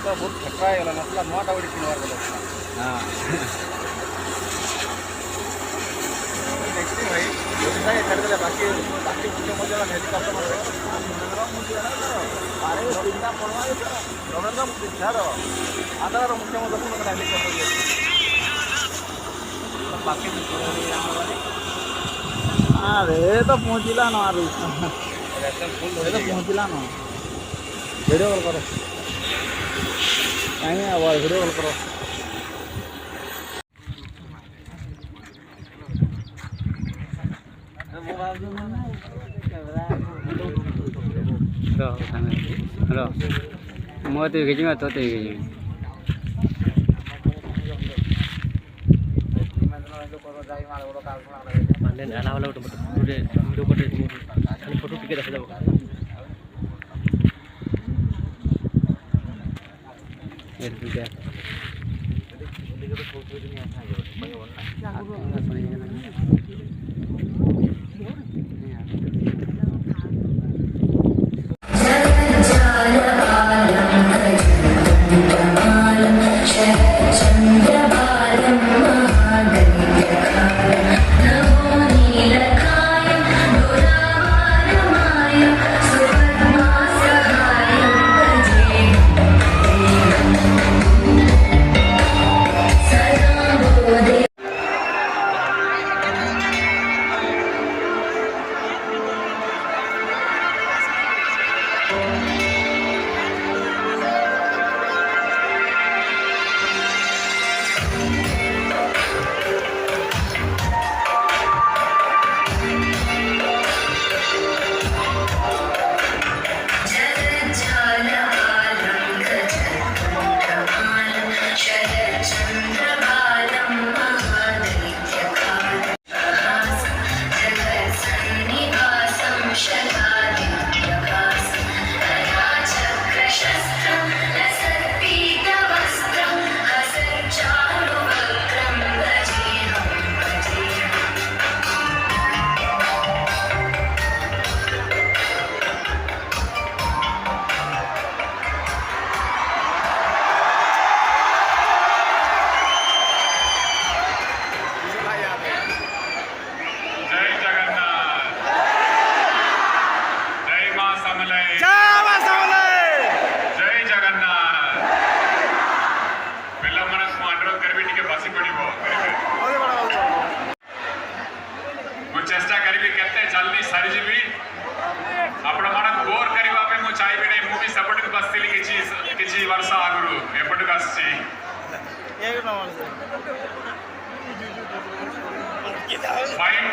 ତ ବହୁତ ଠେକରା ହେଇଗଲା ନଥିଲା ନୂଆଟା ଗୋଟେ କିଣିବାର କଥା ଦେଖିଛି ଭାଇ ଭାଇ ଛାଡ଼ିଦେଲେ ବାକି ବାକି ମୁଖ୍ୟ ମଧ୍ୟ ହେଲିକପ୍ଟର ଆରେ ଚିନ୍ତା ପଡ଼ବା ରବୀନ୍ଦ୍ର ବିହାର ଆନ୍ଧ୍ରର ମୁଖ୍ୟମନ୍ତ୍ରୀ ଦର୍ଶନ କରା ହେଲିକପ୍ଟର ବାକି अरे तो पहुँचिला ना अरे तो पहुँचिला ना वीडियो कॉल करो नहीं अब वीडियो कॉल करो हेलो म त्यो खिच्नु त त्यही खिच्नु वाला वीडियो फोटो टिके रख दो चेष्टा करी केते जल्दी सरीजी आपण मन बोर करबा पे मु चाहबे नै मूवी सपोर्ट के बसतिली किछि वर्ष आगु एपट आसी एक नंबर फाइन